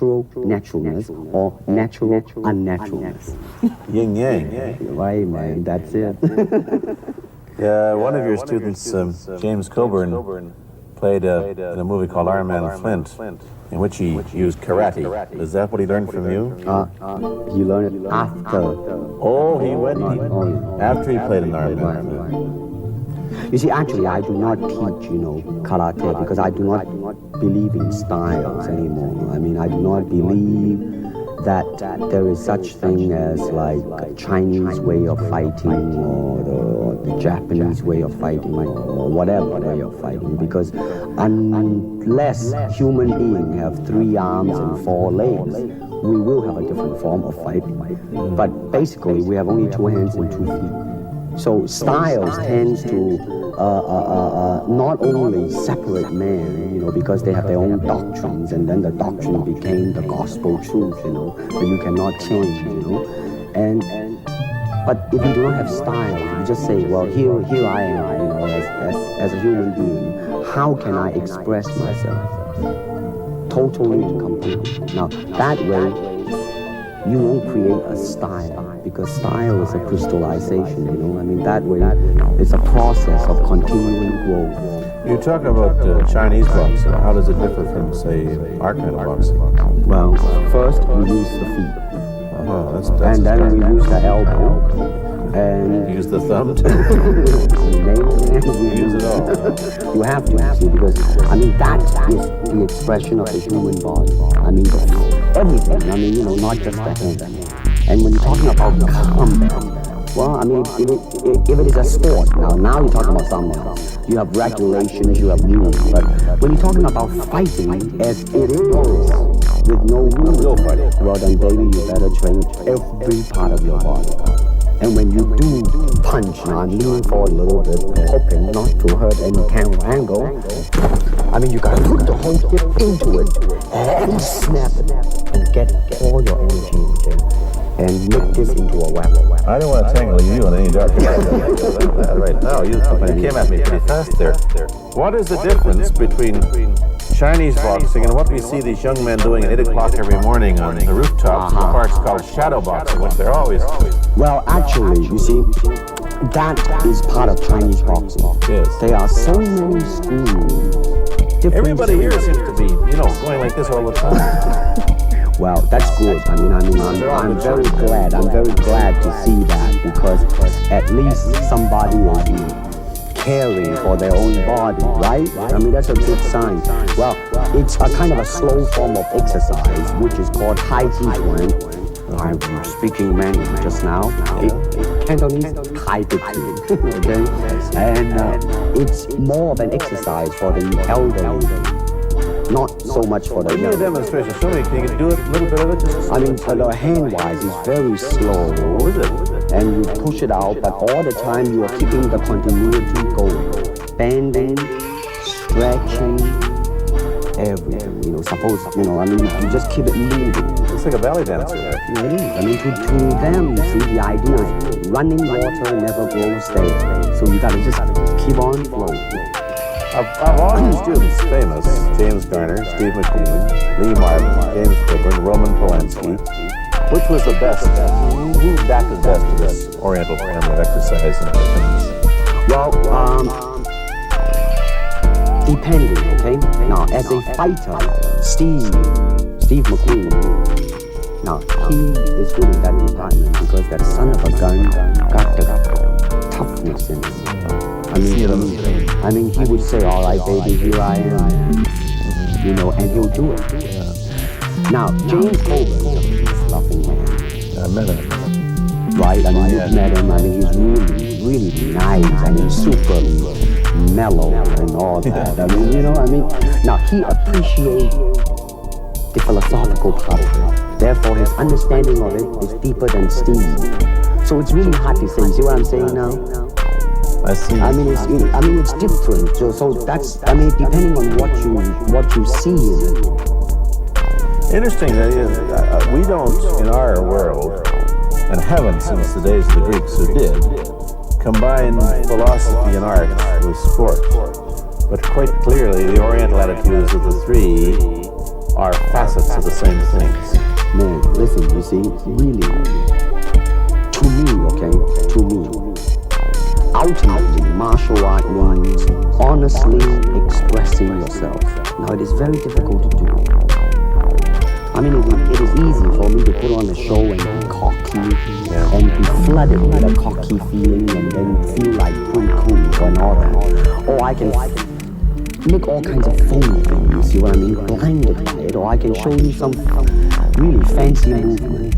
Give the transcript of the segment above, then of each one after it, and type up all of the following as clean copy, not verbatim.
naturalness or natural unnaturalness. Yin yang. Right, man, that's it. Yeah, one of your students, James Coburn, played in a movie called Iron Man Flint, in which he used karate. Is that what he learned from you? He learned it after. Oh, he went after he played in Iron Man. You see, actually, I do not teach, karate because I do not believe in styles anymore. I mean, I do not believe that there is such thing as like a Chinese way of fighting or the Japanese way of fighting or whatever way of fighting, because unless human beings have 3 arms and 4 legs, we will have a different form of fighting. But basically, we have only 2 hands and 2 feet. So styles tends to not only separate men, because they have their own doctrines, and then the doctrine became the gospel truth, that you cannot change, But if you do not have style, you just say, well, here I am, as a human being. How can I express myself? Totally and completely. Now, that way, you won't create a style, because style is a crystallization, that way it's a process of continuing growth. You talk about Chinese boxing. How does it differ from, say, our kind of boxing? Well, first we use the feet, and then we use the elbow, and use the thumb too. We use it all. You have to, see, because that is the expression of the human body. Everything. Not just the hand. And when you're talking about combat, well, if it is a sport, now you're talking about something else. You have regulations, you have rules. But when you're talking about fighting as it is, with no rules, well then, baby, you better train every part of your body. And when you do punch, I'm leaning forward a little bit, hoping not to hurt any camera angle. You gotta put the whole hip into it and snap it and get all your energy into it and make this into a weapon. I don't want to tangle you in any dark right now. You came at me pretty fast there. What is the difference between Chinese boxing and what we see these young men doing at 8 o'clock every morning on the rooftops in parks called shadow boxing, which they're always... Well, actually, you see, that is part of Chinese boxing. Yes. There are so many schools. Everybody here seems to be, going like this all the time. Well, that's good. I'm very glad. I'm very glad to see that, because at least somebody is caring for their own body, right? That's a good sign. Well, it's a kind of a slow form of exercise, which is called Hai Chi Chuan. I'm speaking Mandarin just now. Cantonese, Tai Chi Chuan. Okay? And it's more of an exercise for the elderly. Not so much for the young. Give me a demonstration. Show me. Can you do it? A little bit of it? The hand-wise is very slow. Is it? And you push it out, but all the time you are keeping the continuity going. Bending, stretching, everything. Suppose, you just keep it moving. It's like a ballet dancer. It is. To them, you see, the idea is running water never grows stale. So you gotta just keep on flowing. Of all your students, famous, James Garner, Steve McQueen, Lee Marvin, James Coburn, Roman Polanski, which was the best? Who adapted best to this Oriental form of exercise and other things? Well, depending, okay? Now, as a fighter, Steve McQueen, now, he is good in that department because that son of a gun got the toughness in him. He would say, all right, baby, here I am, and he'll do it. Now, James Coburn is a peace-loving man. I met him. Right? You've met him. He's really nice. Super mellow and all that. Now, he appreciates the philosophical part of it. Therefore, his understanding of it is deeper than Steve. So it's really hard to say. You see what I'm saying now? I see. It's different. So that's, depending on what you see in it. Interesting. We don't, in our world, and haven't since the days of the Greeks who did, combine philosophy and art with sport. But quite clearly, the Oriental attitudes of the three are facets of the same things. Man, listen, you see, really, to me, okay, to me, ultimately, martial art means honestly expressing yourself. Now, it is very difficult to do. I mean, it is easy for me to put on a show and be cocky and be flooded with a cocky feeling and then feel like pretty cool and all that. Or I can make all kinds of phony things, you see what I mean? Blinded by it. Or I can show you some really fancy movement.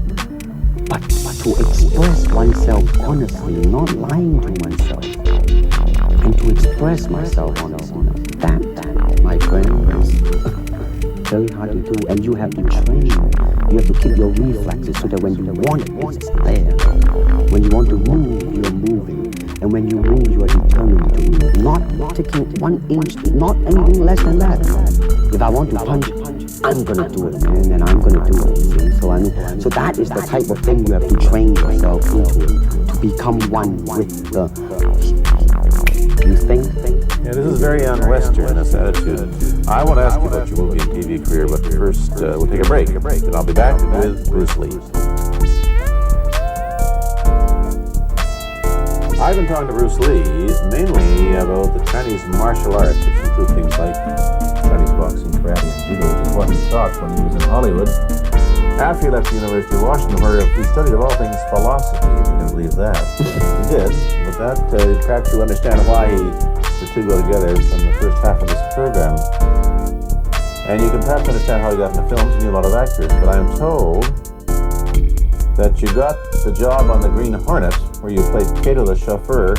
But to express oneself honestly, not lying to oneself, and to express myself honestly, that, my friend, is very hard to do. And you have to train. You have to keep your reflexes so that when you want it, it's there. When you want to move, you're moving. And when you move, you are determined to move. Not taking 1 inch, not anything less than that. If I want to punch, I'm gonna do it, man, and I'm gonna do it. See? So that is the type of thing you have to train yourself into it, to become one with the. You think? Yeah, this is very un-Western, this attitude. I want to ask you about your movie and TV career, but first we'll take a break, and I'll be back with Bruce Lee. I've been talking to Bruce Lee mainly about the Chinese martial arts, which include things like Chinese boxing, karate, and judo, which is what he taught when he was in Hollywood. After he left the University of Washington, where he studied of all things philosophy, if you can believe that. He did, but that perhaps you understand why the two go together from the first half of this program. And you can perhaps understand how he got into films. He knew a lot of actors, but I'm told that you got the job on the Green Hornet, where you played Kato the chauffeur,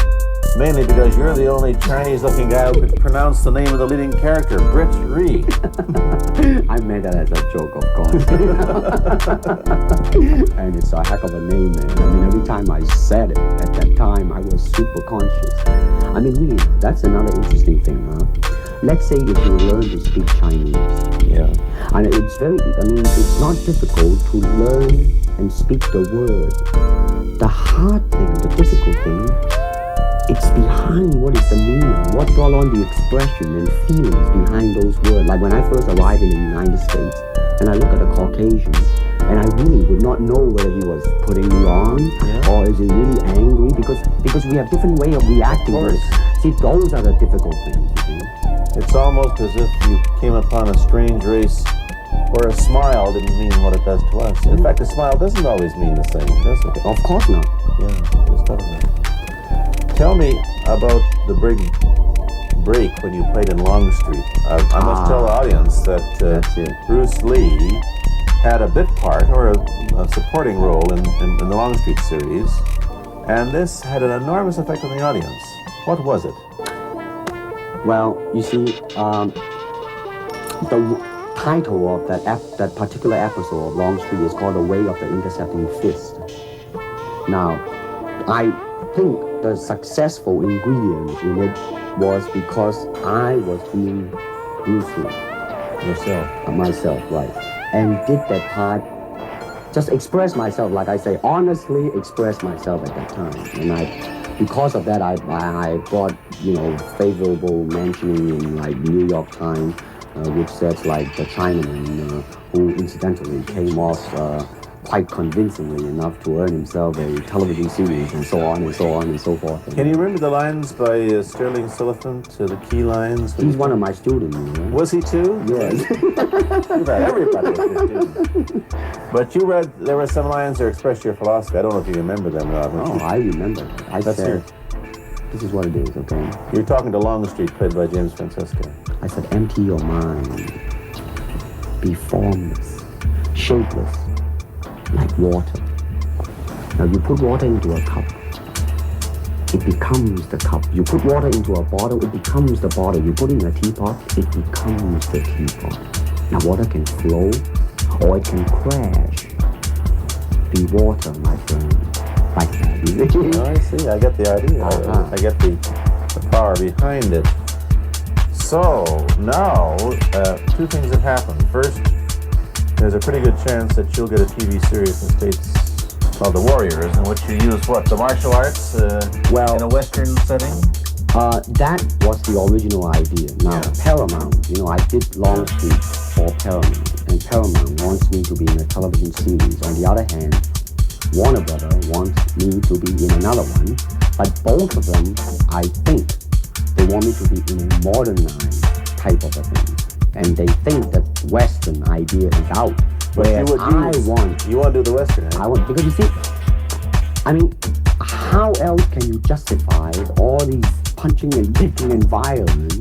mainly because you're the only Chinese-looking guy who could pronounce the name of the leading character, Britt Reed. I meant that as a joke, of course. And it's a heck of a name, man. I mean, every time I said it, at that time, I was super conscious. I mean, really, that's another interesting thing, huh? Let's say if you learn to speak Chinese. Yeah. And it's it's not difficult to learn and speak the word. The hard thing, the difficult thing, it's behind what is the meaning, what brought on the expression and feelings behind those words. Like when I first arrived in the United States, and I look at a Caucasian, and I really would not know whether he was putting me on, or is he really angry, because we have different way of reacting. See, those are the difficult things. You see? It's almost as if you came upon a strange race where a smile didn't mean what it does to us. In fact, a smile doesn't always mean the same, does it? Of course not. Yeah, it doesn't. Tell me about the big break when you played in Longstreet. I must tell the audience that Bruce Lee had a bit part or a supporting role in the Longstreet series, and this had an enormous effect on the audience. What was it? Well, you see, the title of that particular episode of Longstreet is called The Way of the Intercepting Fist. Now, I think the successful ingredient in it was because I was being Bruce Lee. Myself, right. And did that part, just express myself, like I say, honestly express myself at that time. And because of that, I got, favorable mentioning in like New York Times, which says like the Chinaman, who incidentally came off quite convincingly enough to earn himself a television series and so on and so on and so forth. Can you remember the lines by Sterling Silliphant, the key lines? He's one of my students. Was he too? Yes. Everybody was your student. But you read, there were some lines that expressed your philosophy. I don't know if you remember them, Rob. I remember. I said, this is what it is, okay? You're talking to Longstreet, played by James Francesco. I said, empty your mind. Be formless, shapeless, like water. Now you put water into a cup, it becomes the cup. You put water into a bottle, it becomes the bottle. You put it in a teapot, it becomes the teapot. Now water can flow or it can crash. Be water, my friend. Like that. I see. I get the idea. I get the power behind it. So now, two things have happened. First, there's a pretty good chance that you'll get a TV series in the States called The Warriors, in which you use what? The martial arts in a Western setting? That was the original idea. Now, Paramount, I did Longstreet for Paramount. and Paramount wants me to be in a television series. On the other hand, Warner Brother wants me to be in another one. But both of them, I think, they want me to be in a modernized type of a thing. And they think that Western idea is out. But Whereas you want to do the Western, eh? I want, because you see, I mean, how else can you justify all these punching and kicking and violence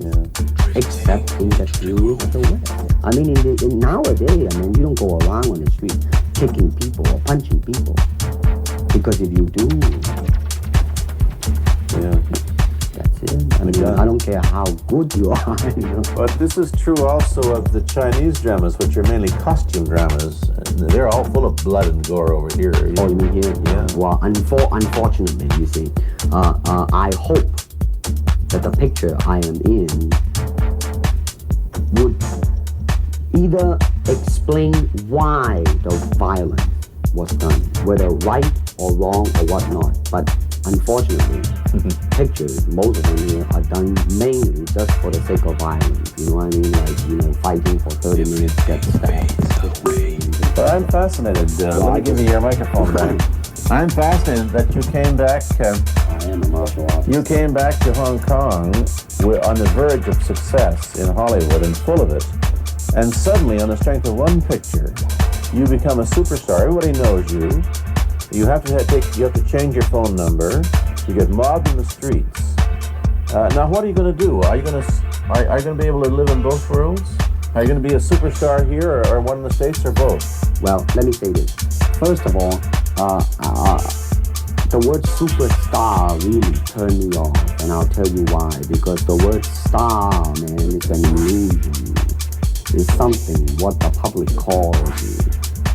except in the field of the West? I mean, in nowadays, I mean, you don't go around on the street kicking people or punching people. Because if you do, that's it. I mean, I don't care how good you are. You know? But this is true also of the Chinese dramas, which are mainly costume dramas. They're all full of blood and gore over here. Oh, you mean here? Yeah. Well, unfortunately, you see, I hope that the picture I am in would either explain why the violence was done, whether right or wrong or whatnot. But unfortunately, pictures, most of them here, are done mainly just for the sake of violence. You know what I mean? Like, you know, fighting for 30 minutes, get stabbed. But I'm fascinated. Let me give you your microphone back. I'm fascinated that you came back. I am a martial artist. You came back to Hong Kong. We're on the verge of success in Hollywood and full of it. And suddenly, on the strength of one picture, you become a superstar. Everybody knows you. You have to change your phone number. You get mobbed in the streets. Now, what are you going to do? Are you going to be able to live in both worlds? Are you going to be a superstar here, or one in the States, or both? Well, let me say this. First of all, the word superstar really turned me off, and I'll tell you why. Because the word star, man, is an illusion. It's something what the public calls you.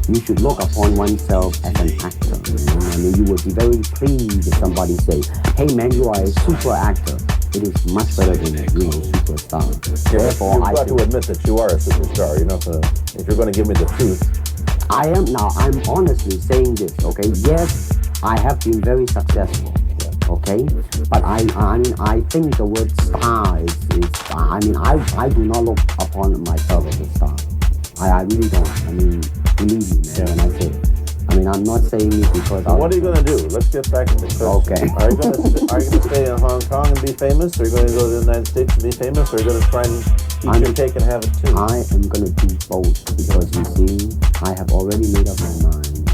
You should look upon oneself as an actor. Man. I mean, you would be very pleased if somebody say, "Hey, man, you are a super actor." It is much better than superstar. Therefore, you've got to admit that you are a superstar. You're not gonna, if you're going to give me the truth. I am now. I'm honestly saying this. Okay, yes, I have been very successful. Okay, but I mean, I think the word star is I mean, I do not look upon myself as a star. I really don't. I mean, believe me, man, when I say it. I mean, I'm not saying it because what are you going to do? Let's get back to the question. Okay. Are you going to stay in Hong Kong and be famous? Or are you going to go to the United States and be famous? Or are you going to try and eat your cake and have it too? I am going to do both because, you see, I have already made up my mind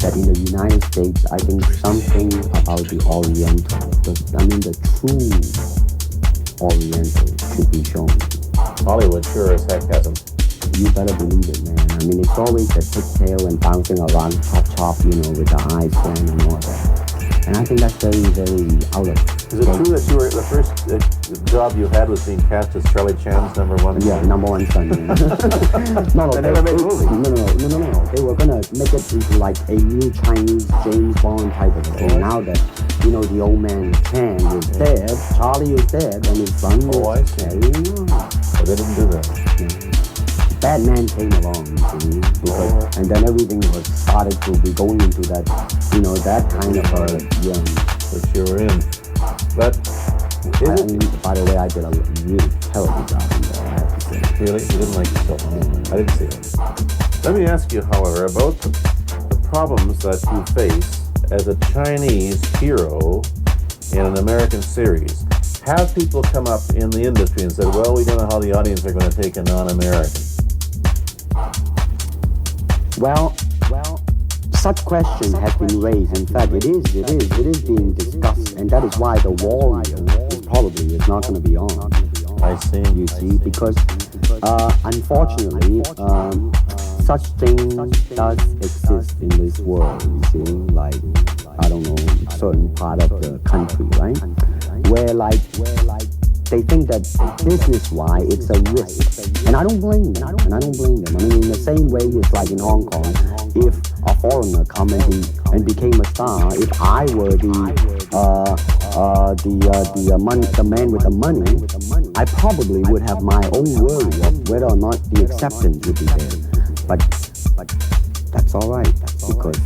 that in the United States, I think something about the Oriental, the true Oriental should be shown. Hollywood sure as heck hasn't. You better believe it, man. I mean, it's always the pigtail and bouncing around chop, you know, with the eyes going and all that. And I think that's very, very out of... Is it true that you were the first job you had was being cast as Charlie Chan's number one? Yeah, number one son. No, they never made a movie. No. They were gonna make it into like a new Chinese James Bond type of thing. Now that, you know, the old man Chan is dead, Charlie is dead, and his son is carrying on. But they didn't do that. Yeah. Batman came along, you see, because, and then everything was started to be going into that, you know, that kind of a, which you were in. But, by the way, I did a really terrible job in there, I have to say. Really? You didn't like yourself? I didn't see it. Let me ask you, however, about the problems that you face as a Chinese hero in an American series. Have people come up in the industry and said, well, we don't know how the audience are going to take a non-American? Well, such questions have been raised. In fact, it is being discussed, and that is why the Warrior is not going to be on. I see. You see, because unfortunately, such things does exist in this world. You see, like I don't know, certain part of the country, right? Where they think that business-wise it's a risk, and I don't blame them. I mean, in the same way, it's like in Hong Kong, if a foreigner come and became a star, if I were the man with the money, I probably would have my own worry of whether or not the acceptance would be there. But that's all right, because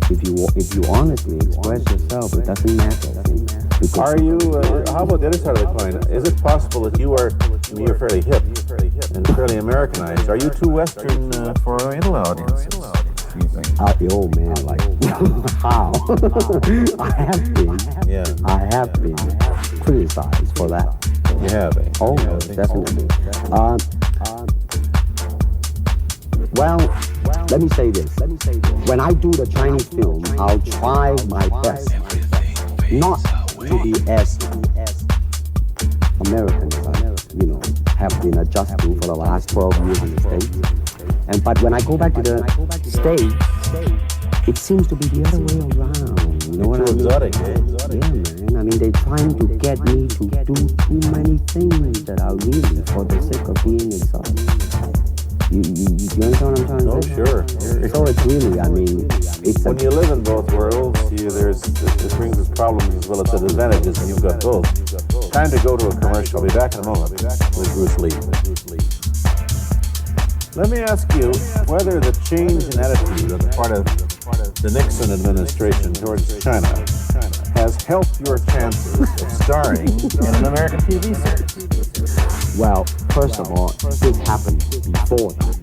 if you honestly express yourself, it doesn't matter. Are you, how about the other side of the coin? Is it possible that you're fairly hip, and fairly Americanized. Are you too Western for Oriental audiences, do you think? Oh man, like how? I have been. Yeah. I have been criticized for that. You have, eh? Oh, Yeah, I yes, think definitely. Well, let me say this. When I do the Chinese film, I'll try my best not to be as American as I, have been adjusting for the last 12 years in the States. But when I go back to the States, it seems to be the other way around. You know what I mean? Exotic, eh? Yeah, man. I mean, they're trying to get me to do too many things that are really for the sake of being exotic. You understand what I'm trying to say? Oh, sure. So it's really, I mean, it's when you live in both worlds, it brings us problems as well as advantages, and you've got both. Time to go to a commercial. I'll be back in a moment with Bruce Lee. Let me ask you whether the change in attitude on the part of the Nixon administration towards China has helped your chances of starring in an American TV series. Well, first of all, this happened before that.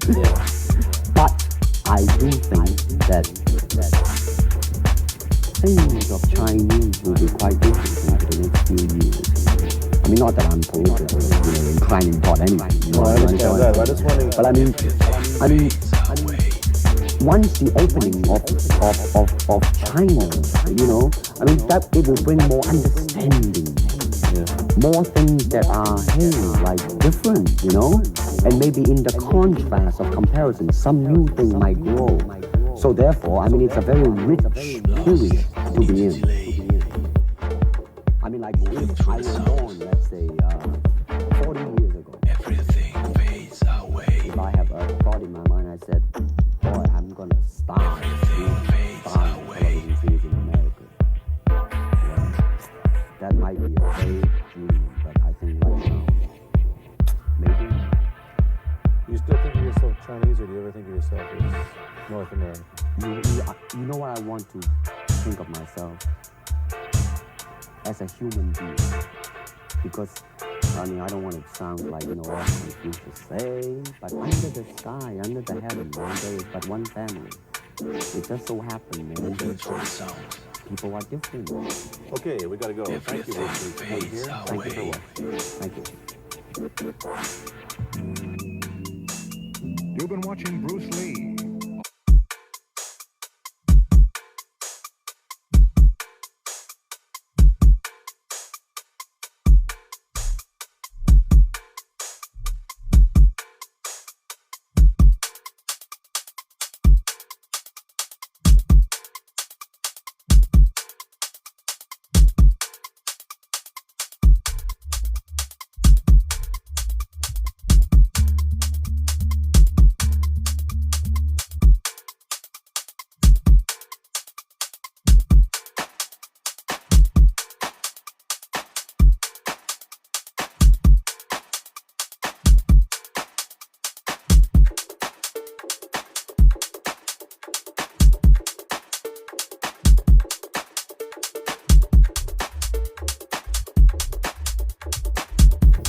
But I do think that things of Chinese will be quite interesting for the next few years. I mean, not that I'm politically, inclining toward anything. Well, I understand that, but I just wondering. But I mean, once the opening of China, I mean, that it will bring more understanding. More things that are, different, and maybe in the contrast of comparison, some new thing might grow. So therefore, I mean, it's a very rich period to be in. I mean, like, if I was born, let's say, 40 years ago, everything fades away. If I have a thought in my mind, I said, boy, I'm gonna star in television series in America. That might be a vague dream, but I think right now, maybe. You still think of yourself Chinese, or do you ever think of yourself as North American? You know what I want to think of myself? As a human being. Because, I mean, I don't want to sound like, as Confucius say, but under the sky, under the heaven, man, there is but one family. It just so happened, man, that people are different. Okay, we gotta go. Thank you, Bruce Lee, for being here. Thank you for watching. Thank you. You've been watching Bruce Lee.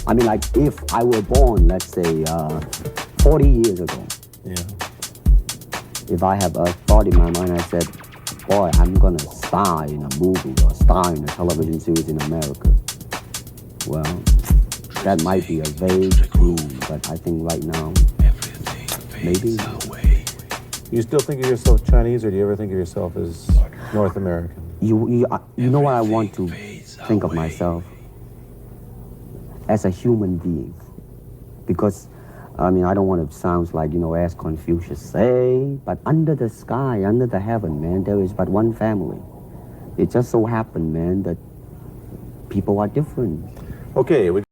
I mean, like, if I were born, let's say, 40 years ago, if I have a thought in my mind, I said, boy, I'm gonna star in a movie or star in a television series in America. Well, that might be a vague dream, but I think right now, maybe. You still think of yourself Chinese, or do you ever think of yourself as North American? You know what I want to think of myself? As a human being. Because, I mean, I don't want to sound like, as Confucius say, but under the sky, under the heaven, man, there is but one family. It just so happened, man, that people are different. Okay, we